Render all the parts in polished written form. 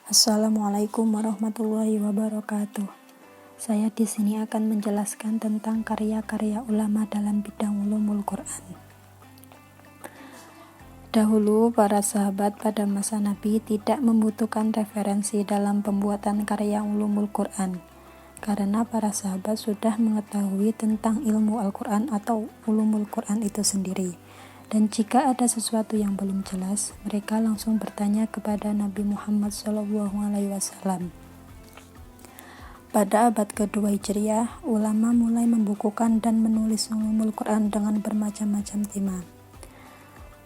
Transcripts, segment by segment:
Assalamualaikum warahmatullahi wabarakatuh. Saya di sini akan menjelaskan tentang karya-karya ulama dalam bidang ulumul Quran. Dahulu, para sahabat pada masa Nabi tidak membutuhkan referensi dalam pembuatan karya ulumul Quran, karena para sahabat sudah mengetahui tentang ilmu Al-Quran atau ulumul Quran itu sendiri. Dan jika ada sesuatu yang belum jelas, mereka langsung bertanya kepada Nabi Muhammad SAW. Pada abad kedua Hijriah, ulama mulai membukukan dan menulis ulumul Quran dengan bermacam-macam tema.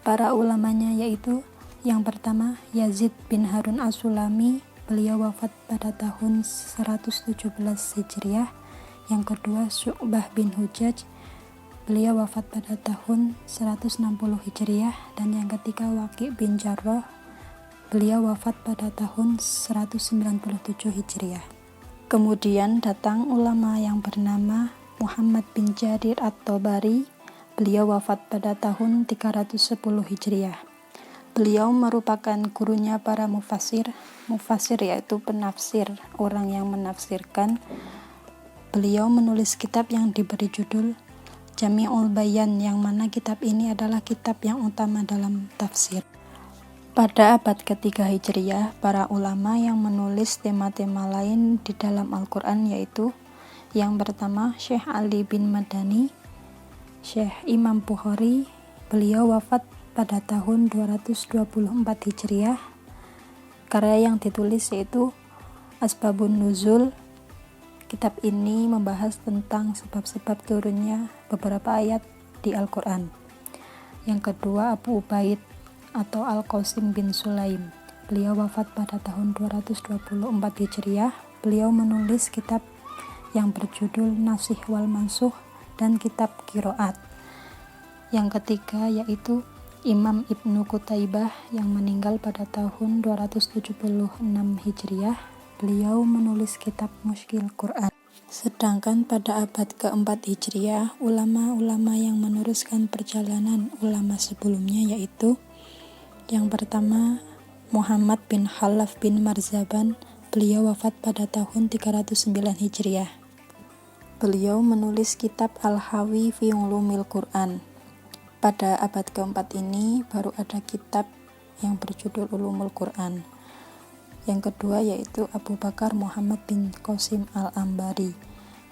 Para ulamanya yaitu yang pertama Yazid bin Harun As-Sulami, beliau wafat pada tahun 117 Hijriah. Yang kedua Syu'bah bin Hujaj, beliau wafat pada tahun 160 Hijriah. Dan yang ketiga Waqi' bin Jarrah, beliau wafat pada tahun 197 Hijriah. Kemudian datang ulama yang bernama Muhammad bin Jarir At-Tabari, beliau wafat pada tahun 310 Hijriah. Beliau merupakan gurunya para mufassir yaitu penafsir, orang yang menafsirkan. Beliau menulis kitab yang diberi judul Jami'ul Bayan, yang mana kitab ini adalah kitab yang utama dalam tafsir. Pada abad ketiga Hijriah, para ulama yang menulis tema-tema lain di dalam Al-Quran yaitu yang pertama Syekh Ali bin Madani, Syekh Imam Bukhari, beliau wafat pada tahun 224 Hijriah. Karya yang ditulis yaitu Asbabun Nuzul. Kitab ini membahas tentang sebab-sebab turunnya beberapa ayat di Al-Quran. Yang kedua Abu Ubaid atau Al-Qasim bin Sulaim, beliau wafat pada tahun 224 Hijriah. Beliau menulis kitab yang berjudul Nasikh wal Mansukh dan kitab Qiraat. Yang ketiga yaitu Imam Ibnu Qutaibah yang meninggal pada tahun 276 Hijriah. Beliau menulis kitab Mushkil Quran. Sedangkan pada abad keempat Hijriah, ulama-ulama yang meneruskan perjalanan ulama sebelumnya yaitu yang pertama Muhammad bin Khalaf bin Marzaban, beliau wafat pada tahun 309 Hijriah. Beliau menulis kitab Al-Hawi fi Ulumil Quran. Pada abad keempat ini baru ada kitab yang berjudul Ulumul Quran. Yang kedua yaitu Abu Bakar Muhammad bin Qasim Al-Ambari.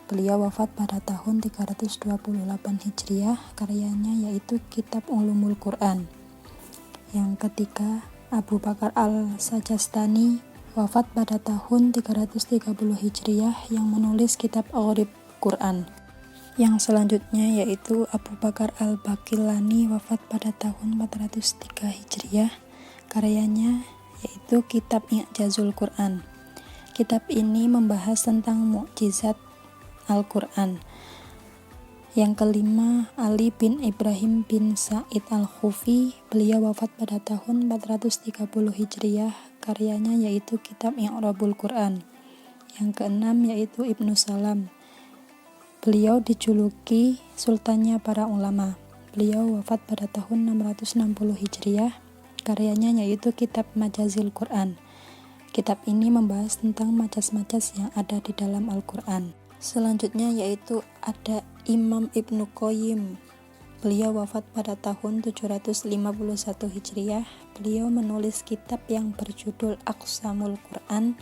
Beliau wafat pada tahun 328 Hijriah. Karyanya yaitu kitab Ulumul Quran. Yang ketiga Abu Bakar Al-Sajastani, wafat pada tahun 330 Hijriah, yang menulis kitab Gharib Quran. Yang selanjutnya yaitu Abu Bakar Al-Baqillani, wafat pada tahun 403 Hijriah. Karyanya yaitu kitab I'jazul Quran. Kitab ini membahas tentang mukjizat Al-Quran. Yang kelima Ali bin Ibrahim bin Sa'id Al-Khufi, beliau wafat pada tahun 430 Hijriah. Karyanya yaitu kitab I'rabul Quran. Yang keenam yaitu Ibnu Salam, beliau dijuluki sultannya para ulama. Beliau wafat pada tahun 660 Hijriah. Karyanya yaitu kitab Majazil Quran. Kitab ini membahas tentang majas-majas yang ada di dalam Al-Quran. Selanjutnya yaitu ada Imam Ibnu Qayyim. Beliau wafat pada tahun 751 Hijriah. Beliau menulis kitab yang berjudul Aqsamul Quran.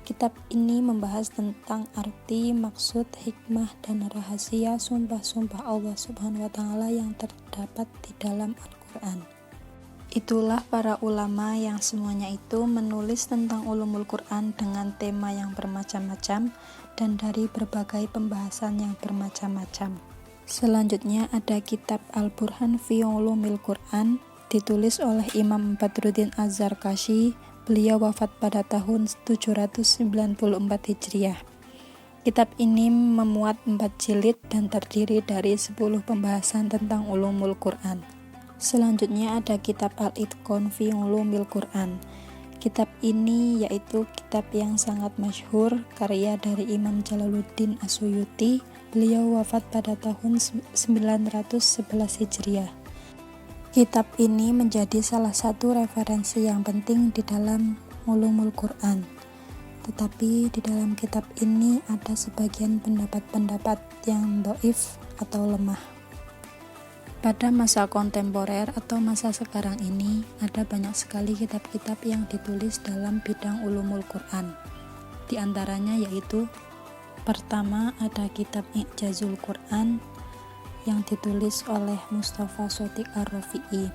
Kitab ini membahas tentang arti, maksud, hikmah, dan rahasia sumpah-sumpah Allah Subhanahu wa Ta'ala yang terdapat di dalam Al-Quran. Itulah para ulama yang semuanya itu menulis tentang ulumul Quran dengan tema yang bermacam-macam dan dari berbagai pembahasan yang bermacam-macam. Selanjutnya ada kitab Al-Burhan fi Ulumil Quran, ditulis oleh Imam Badruddin Az-Zarkashi. Beliau wafat pada tahun 794 Hijriah. Kitab ini memuat 4 jilid dan terdiri dari 10 pembahasan tentang ulumul Quran. Selanjutnya ada kitab Al-Itqan fi Ulumil Quran. Kitab ini yaitu kitab yang sangat masyhur, karya dari Imam Jalaluddin As-Suyuti. Beliau wafat pada tahun 911 Hijriah. Kitab ini menjadi salah satu referensi yang penting di dalam Ulumul Quran. Tetapi di dalam kitab ini ada sebagian pendapat-pendapat yang dhaif atau lemah. Pada masa kontemporer atau masa sekarang ini, ada banyak sekali kitab-kitab yang ditulis dalam bidang ulumul Quran. Di antaranya yaitu, pertama ada kitab I'jazul Quran yang ditulis oleh Mustafa Shodiq Ar-Rafi'i.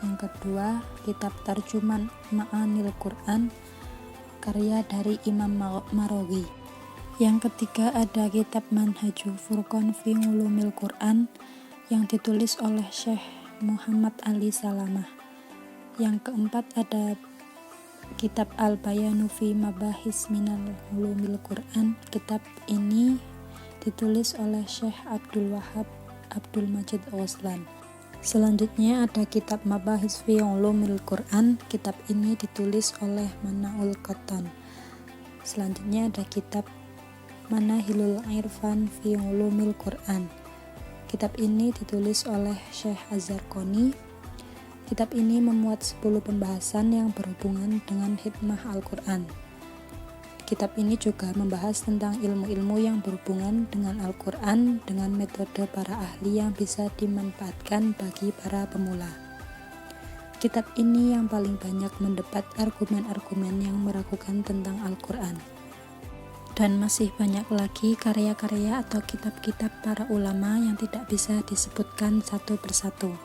Yang kedua, kitab Tarjuman Ma'anil Quran karya dari Imam Marawi. Yang ketiga ada kitab Manhajul Furqan fi Ulumil Quran yang ditulis oleh Syekh Muhammad Ali Salamah. Yang keempat ada kitab Al-Bayanu fi Mabahis Minal Ulumil Quran. Kitab ini ditulis oleh Syekh Abdul Wahab Abdul Majid Ghazlan. Selanjutnya ada kitab Mabahis fi Ulumil Quran. Kitab ini ditulis oleh Manaul Qattan. Selanjutnya ada kitab Manahilul Irfan fi Ulumil Quran. Kitab ini ditulis oleh Syekh Az-Zarqani. Kitab ini memuat 10 pembahasan yang berhubungan dengan hikmah Al-Quran. Kitab ini juga membahas tentang ilmu-ilmu yang berhubungan dengan Al-Quran dengan metode para ahli yang bisa dimanfaatkan bagi para pemula. Kitab ini yang paling banyak mendebat argumen-argumen yang meragukan tentang Al-Quran. Dan masih banyak lagi karya-karya atau kitab-kitab para ulama yang tidak bisa disebutkan satu persatu,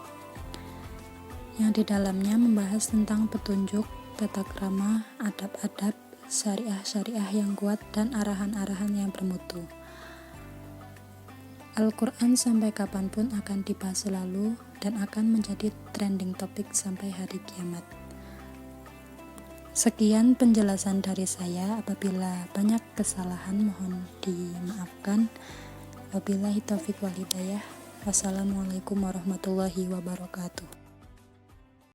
yang di dalamnya membahas tentang petunjuk, tata krama, adab-adab, syariah-syariah yang kuat, dan arahan-arahan yang bermutu. Al-Quran sampai kapanpun akan dibahas selalu dan akan menjadi trending topik sampai hari kiamat. Sekian penjelasan dari saya. Apabila banyak kesalahan mohon dimaafkan. Wabillahi taufiq wal hidayah. Wassalamualaikum warahmatullahi wabarakatuh.